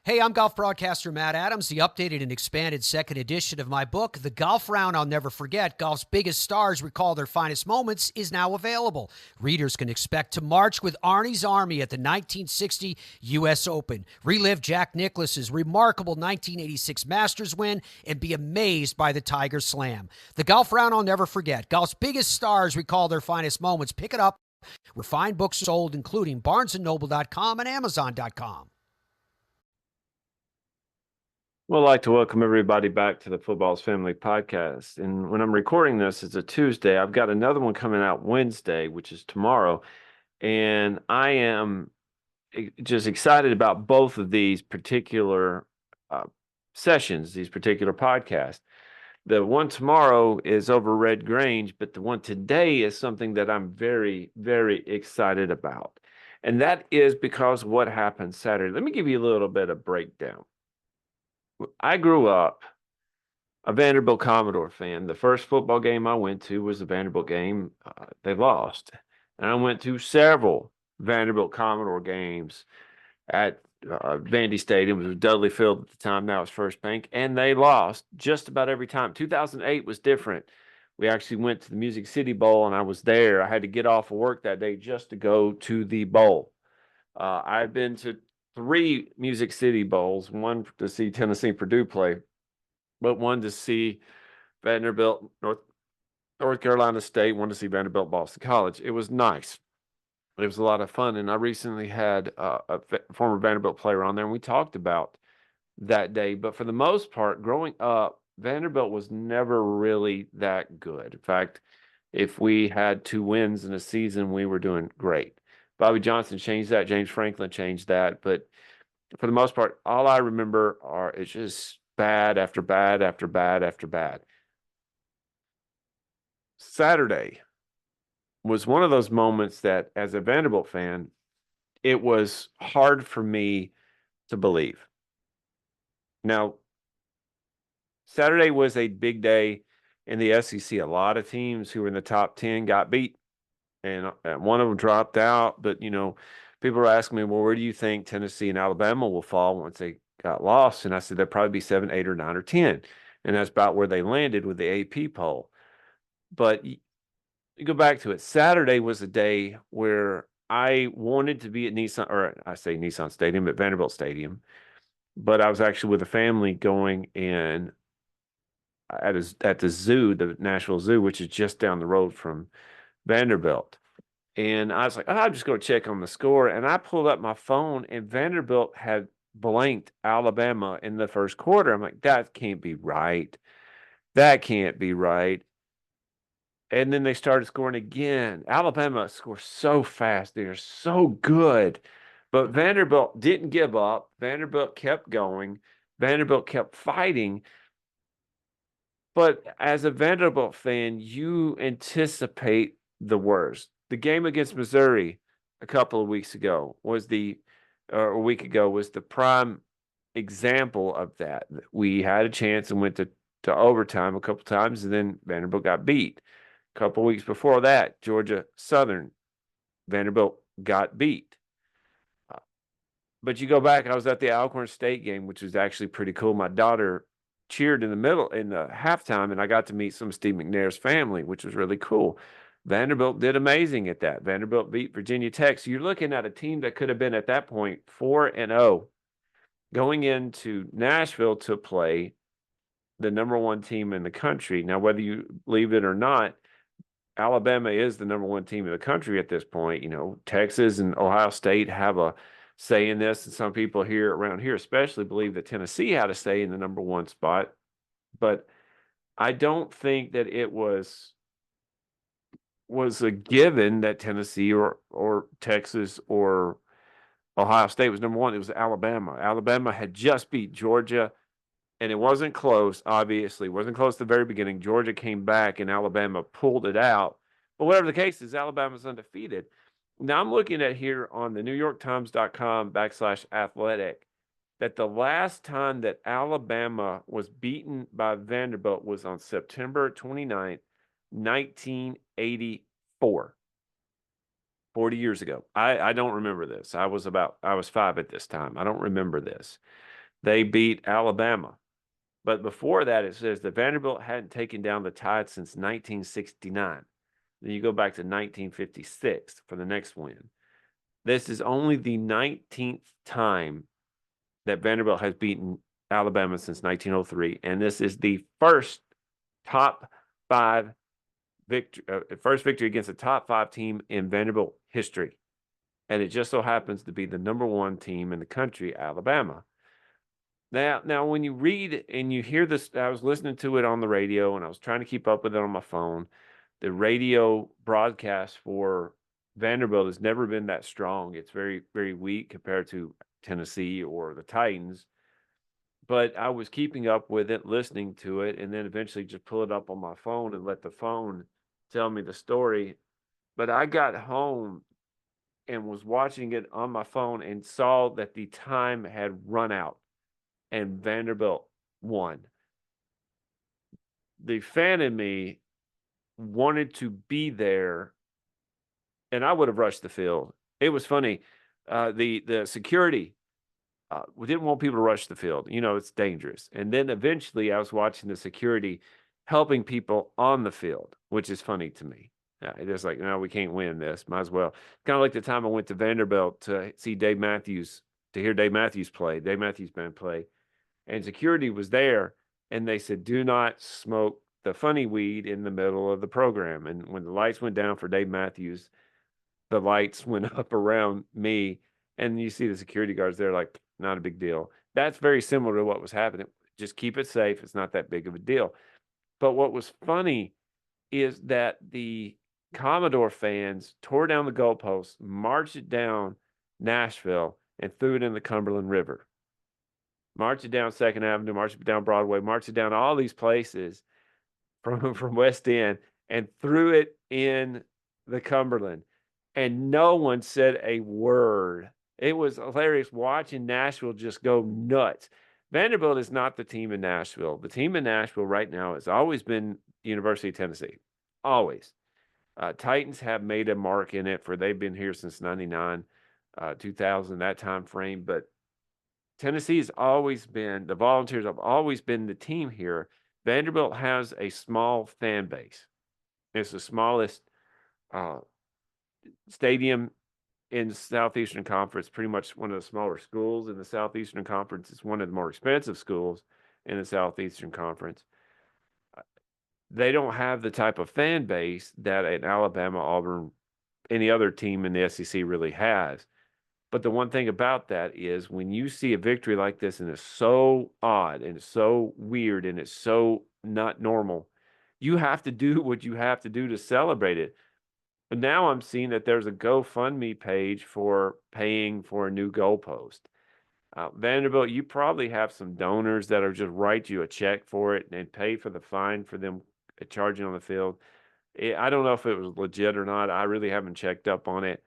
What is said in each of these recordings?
Hey, I'm golf broadcaster Matt Adams. The updated and expanded second edition of my book, The Golf Round I'll Never Forget, Golf's Biggest Stars Recall Their Finest Moments, is now available. Readers can expect to march with Arnie's Army at the 1960 U.S. Open, relive Jack Nicklaus's remarkable 1986 Masters win, and be amazed by the Tiger Slam. The Golf Round I'll Never Forget, Golf's Biggest Stars Recall Their Finest Moments. Pick it up where fine books are sold, including BarnesandNoble.com and Amazon.com. Well, I'd like to welcome everybody back to the Football's Family Podcast. And when I'm recording this, it's a Tuesday. I've got another one coming out Wednesday, which is tomorrow. And I am just excited about both of these particular sessions, these particular podcasts. The one tomorrow is over Red Grange, but the one today is something that I'm very, very excited about. And that is because of what happened Saturday. Let me give you a little bit of breakdown. I grew up a Vanderbilt Commodore fan. The first football game I went to was a Vanderbilt game. They lost. And I went to several Vanderbilt Commodore games at Vandy Stadium. It was Dudley Field at the time. Now it's First Bank. And they lost just about every time. 2008 was different. We actually went to the Music City Bowl, and I was there. I had to get off of work that day just to go to the bowl. I've been to 3 Music City Bowls, one to see Tennessee Purdue play, but one to see Vanderbilt, North Carolina State, one to see Vanderbilt Boston College. It was nice. It was a lot of fun. And I recently had a former Vanderbilt player on there, and we talked about that day. But for the most part, growing up, Vanderbilt was never really that good. In fact, if we had 2 wins in a season, we were doing great. Bobby Johnson changed that. James Franklin changed that. But for the most part, all I remember is just bad after bad after bad after bad. Saturday was one of those moments that, as a Vanderbilt fan, it was hard for me to believe. Now, Saturday was a big day in the SEC. A lot of teams who were in the top 10 got beat, and one of them dropped out. But, people are asking me, well, where do you think Tennessee and Alabama will fall once they got lost? And I said, they'll probably be 7, 8, or 9, or 10. And that's about where they landed with the AP poll. But you go back to it. Saturday was a day where I wanted to be at Nissan, or I say Nissan Stadium, at Vanderbilt Stadium. But I was actually with a family going in at the zoo, the Nashville Zoo, which is just down the road from Vanderbilt. And I was like, I'm just going to check on the score. And I pulled up my phone, and Vanderbilt had blanked Alabama in the first quarter. I'm like, that can't be right. That can't be right. And then they started scoring again. Alabama scores so fast. They're so good. But Vanderbilt didn't give up. Vanderbilt kept going. Vanderbilt kept fighting. But as a Vanderbilt fan, you anticipate the worst. The game against Missouri a couple of weeks ago was a week ago was the prime example of that. We had a chance and went to overtime a couple times, and then Vanderbilt got beat. A couple of weeks before that, Georgia Southern, Vanderbilt got beat. But you go back, I was at the Alcorn State game, which was actually pretty cool. My daughter cheered in the halftime, and I got to meet some of Steve McNair's family, which was really cool. Vanderbilt did amazing at that. Vanderbilt beat Virginia Tech. So you're looking at a team that could have been at that point 4-0 going into Nashville to play the number 1 team in the country. Now, whether you believe it or not, Alabama is the number 1 team in the country at this point. Texas and Ohio State have a say in this, and some people here around here especially believe that Tennessee had a say in the number 1 spot. But I don't think that it was a given that Tennessee or Texas or Ohio State was number 1. It was Alabama. Alabama had just beat Georgia, and it wasn't close, obviously. It wasn't close at the very beginning. Georgia came back, and Alabama pulled it out. But whatever the case is, Alabama's undefeated. Now, I'm looking at here on the NewYorkTimes.com/athletic that the last time that Alabama was beaten by Vanderbilt was on September 29th, 1984. 40 years ago. I don't remember this. I was 5 at this time. I don't remember this. they beat Alabama. But before that, it says that Vanderbilt hadn't taken down the Tide since 1969. Then you go back to 1956 for the next win. This is only the 19th time that Vanderbilt has beaten Alabama since 1903, and this is the first top five victory, first victory against a top five team in Vanderbilt history. And it just so happens to be the number one team in the country, Alabama. Now, when you read and you hear this, I was listening to it on the radio and I was trying to keep up with it on my phone. The radio broadcast for Vanderbilt has never been that strong. It's very, very weak compared to Tennessee or the Titans. But I was keeping up with it, listening to it, and then eventually just pull it up on my phone and let the phone tell me the story. But I got home and was watching it on my phone and saw that the time had run out and Vanderbilt won. The fan in me wanted to be there, and I would have rushed the field. It was funny. The security we didn't want people to rush the field. You know, it's dangerous. And then eventually I was watching the security helping people on the field, which is funny to me. It's like, no, we can't win this. Might as well. Kind of like the time I went to Vanderbilt to see Dave Matthews, to hear Dave Matthews play, Dave Matthews Band play. And security was there. And they said, do not smoke the funny weed in the middle of the program. And when the lights went down for Dave Matthews, the lights went up around me. And you see the security guards there like, not a big deal. That's very similar to what was happening. Just keep it safe. It's not that big of a deal. But what was funny is that the Commodore fans tore down the goalposts, marched it down Nashville, and threw it in the Cumberland River. Marched it down Second Avenue, marched it down Broadway, marched it down all these places from West End, and threw it in the Cumberland. And no one said a word. It was hilarious watching Nashville just go nuts. Vanderbilt is not the team in Nashville. The team in Nashville right now has always been University of Tennessee. Always. Titans have made a mark in it for they've been here since 99, 2000, that time frame. But Tennessee has always been, the Volunteers have always been the team here. Vanderbilt has a small fan base. It's the smallest stadium in the Southeastern Conference, pretty much one of the smaller schools in the Southeastern Conference. It's one of the more expensive schools in the Southeastern Conference. They don't have the type of fan base that an Alabama, Auburn, any other team in the SEC really has. But the one thing about that is when you see a victory like this and it's so odd and it's so weird and it's so not normal, you have to do what you have to do to celebrate it. But now I'm seeing that there's a GoFundMe page for paying for a new goalpost. Vanderbilt, you probably have some donors that are just write you a check for it and pay for the fine for them charging on the field. I don't know if it was legit or not. I really haven't checked up on it.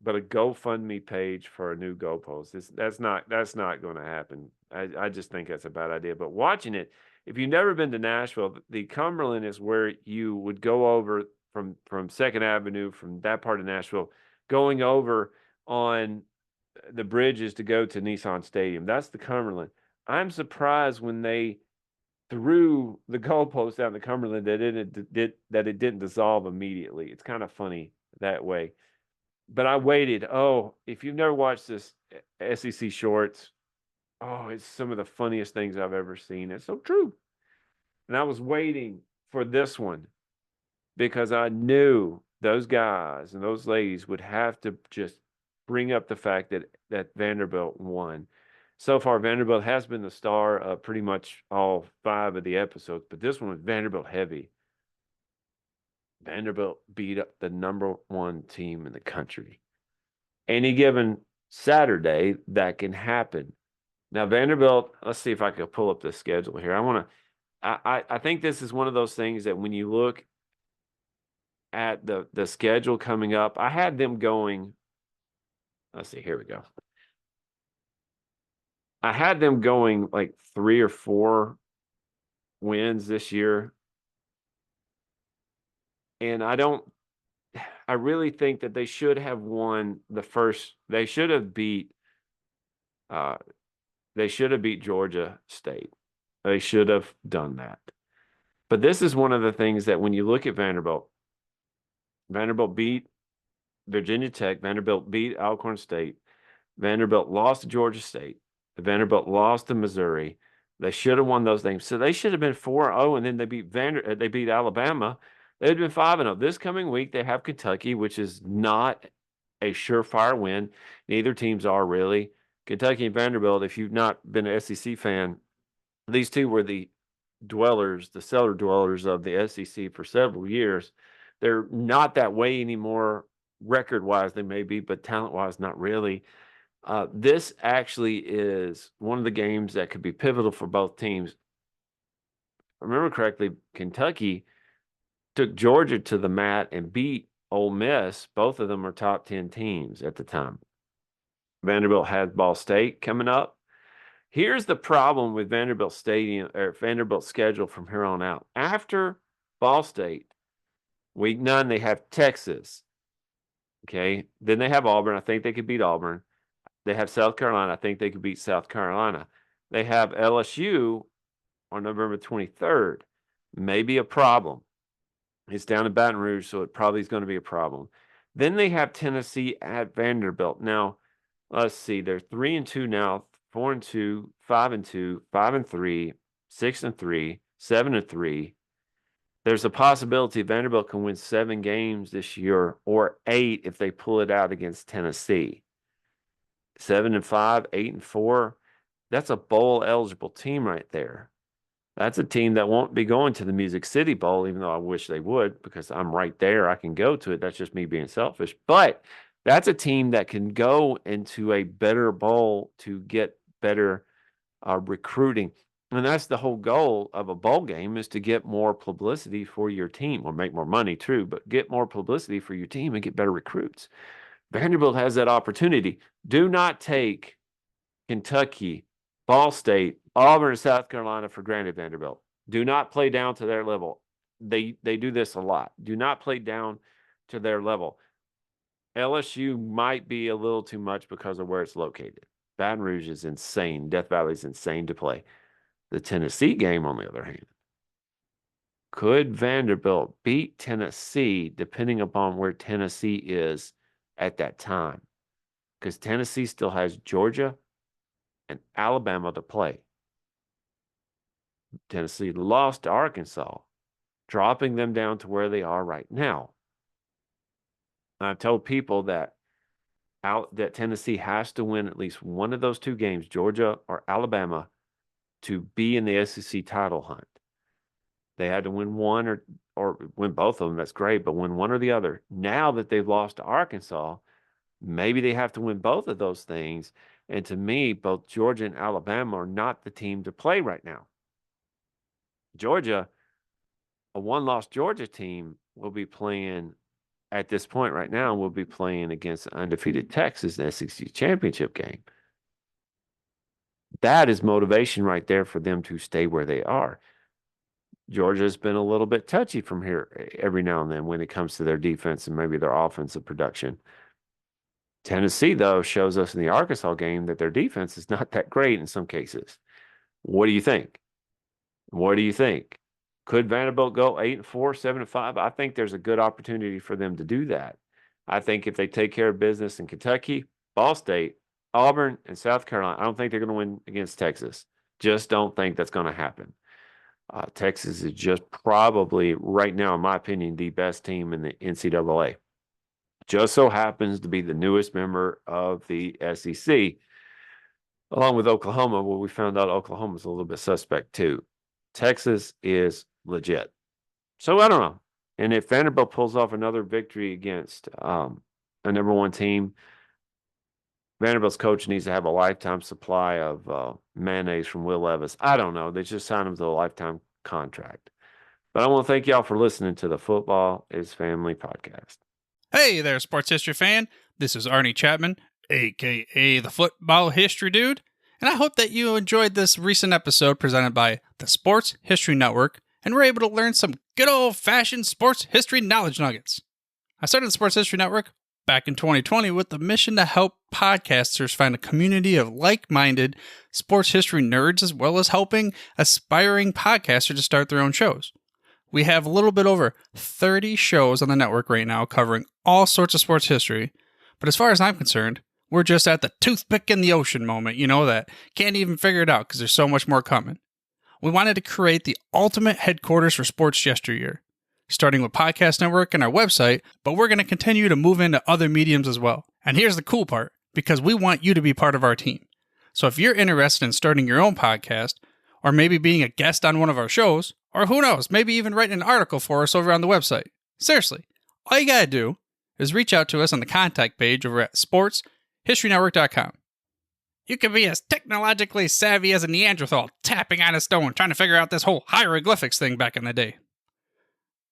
But a GoFundMe page for a new goalpost, that's not going to happen. I just think that's a bad idea. But watching it, if you've never been to Nashville, the Cumberland is where you would go over from Second Avenue, from that part of Nashville, going over on the bridges to go to Nissan Stadium. That's the Cumberland. I'm surprised when they threw the goalpost down the Cumberland that it didn't dissolve immediately. It's kind of funny that way. But I waited. Oh, if you've never watched this SEC shorts, oh, it's some of the funniest things I've ever seen. It's so true. And I was waiting for this one because I knew those guys and those ladies would have to just bring up the fact that Vanderbilt won. So far, Vanderbilt has been the star of pretty much all 5 of the episodes, but this one was Vanderbilt heavy. Vanderbilt beat up the number 1 team in the country. Any given Saturday, that can happen. Now, Vanderbilt, let's see if I can pull up the schedule here. I think this is one of those things that when you look at the schedule coming up, I had them going. Let's see, here we go. I had them going like 3 or 4 wins this year. And I really think that they should have won they should have beat They should have beat Georgia State. They should have done that. But this is one of the things that when you look at Vanderbilt, Vanderbilt beat Virginia Tech, Vanderbilt beat Alcorn State, Vanderbilt lost to Georgia State, Vanderbilt lost to Missouri. They should have won those games. So they should have been 4-0, and then they beat Alabama. They'd been 5-0. This coming week, they have Kentucky, which is not a surefire win. Neither teams are really. Kentucky and Vanderbilt, if you've not been an SEC fan, these two were the cellar dwellers of the SEC for several years. They're not that way anymore, record-wise they may be, but talent-wise not really. This actually is one of the games that could be pivotal for both teams. If I remember correctly, Kentucky took Georgia to the mat and beat Ole Miss. Both of them are top 10 teams at the time. Vanderbilt has Ball State coming up. Here's the problem with Vanderbilt Stadium or Vanderbilt's schedule from here on out. After Ball State, week 9, they have Texas. Okay. Then they have Auburn. I think they could beat Auburn. They have South Carolina. I think they could beat South Carolina. They have LSU on November 23rd. Maybe a problem. It's down in Baton Rouge, so it probably is going to be a problem. Then they have Tennessee at Vanderbilt. Now, let's see. They're 3-2 now, 4-2, 5-2, 5-3, 6-3, 7-3. There's a possibility Vanderbilt can win 7 games this year, or 8 if they pull it out against Tennessee. 7-5, 8-4. That's a bowl eligible team right there. That's a team that won't be going to the Music City Bowl, even though I wish they would, because I'm right there. I can go to it. That's just me being selfish. But that's a team that can go into a better bowl to get better recruiting. And that's the whole goal of a bowl game, is to get more publicity for your team, or make more money, true, but get more publicity for your team and get better recruits. Vanderbilt has that opportunity. Do not take Kentucky, Ball State, Auburn, and South Carolina for granted, Vanderbilt. Do not play down to their level. They do this a lot. Do not play down to their level. LSU might be a little too much because of where it's located. Baton Rouge is insane. Death Valley is insane to play. The Tennessee game, on the other hand, could Vanderbilt beat Tennessee depending upon where Tennessee is at that time? Because Tennessee still has Georgia and Alabama to play. Tennessee lost to Arkansas, dropping them down to where they are right now. I've told people that Tennessee has to win at least one of those 2 games, Georgia or Alabama, to be in the SEC title hunt. They had to win one or win both of them. That's great, but win one or the other. Now that they've lost to Arkansas, maybe they have to win both of those things. And to me, both Georgia and Alabama are not the team to play right now. Georgia, a one-loss Georgia team, will be playing at this point right now, will be playing against undefeated Texas in the SEC championship game. That is motivation right there for them to stay where they are. Georgia's been a little bit touchy from here every now and then when it comes to their defense and maybe their offensive production. Tennessee, though, shows us in the Arkansas game that their defense is not that great in some cases. What do you think? What do you think? Could Vanderbilt go 8-4, 7-5? I think there's a good opportunity for them to do that. I think if they take care of business in Kentucky, Ball State, Auburn, and South Carolina, I don't think they're going to win against Texas. Just don't think that's going to happen. Texas is just probably, right now, in my opinion, the best team in the NCAA. Just so happens to be the newest member of the SEC, along with Oklahoma, where we found out Oklahoma's a little bit suspect too. Texas is legit. So I don't know. And if Vanderbilt pulls off another victory against a number 1 team, Vanderbilt's coach needs to have a lifetime supply of mayonnaise from Will Levis. I don't know. They just signed him to a lifetime contract. But I want to thank y'all for listening to the Football is Family podcast. Hey there, sports history fan. This is Arnie Chapman, a.k.a. the Football History Dude. And I hope that you enjoyed this recent episode presented by the Sports History Network and were able to learn some good old-fashioned sports history knowledge nuggets. I started the Sports History Network back in 2020 with the mission to help podcasters find a community of like-minded sports history nerds, as well as helping aspiring podcasters to start their own shows. We have a little bit over 30 shows on the network right now covering all sorts of sports history, but as far as I'm concerned, we're just at the toothpick in the ocean moment, that can't even figure it out because there's so much more coming. We wanted to create the ultimate headquarters for sports yesteryear, starting with Podcast Network and our website, but we're going to continue to move into other mediums as well. And here's the cool part, because we want you to be part of our team. So if you're interested in starting your own podcast, or maybe being a guest on one of our shows, or who knows, maybe even writing an article for us over on the website. Seriously, all you gotta do is reach out to us on the contact page over at sportshistorynetwork.com. You can be as technologically savvy as a Neanderthal tapping on a stone trying to figure out this whole hieroglyphics thing back in the day.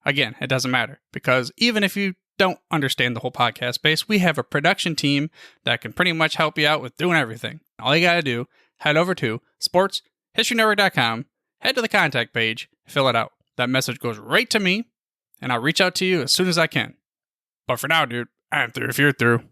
Again, it doesn't matter, because even if you don't understand the whole podcast space, we have a production team that can pretty much help you out with doing everything. All you gotta do, head over to sportshistorynetwork.com, head to the contact page, fill it out. That message goes right to me, and I'll reach out to you as soon as I can. But for now, dude, I'm through if you're through.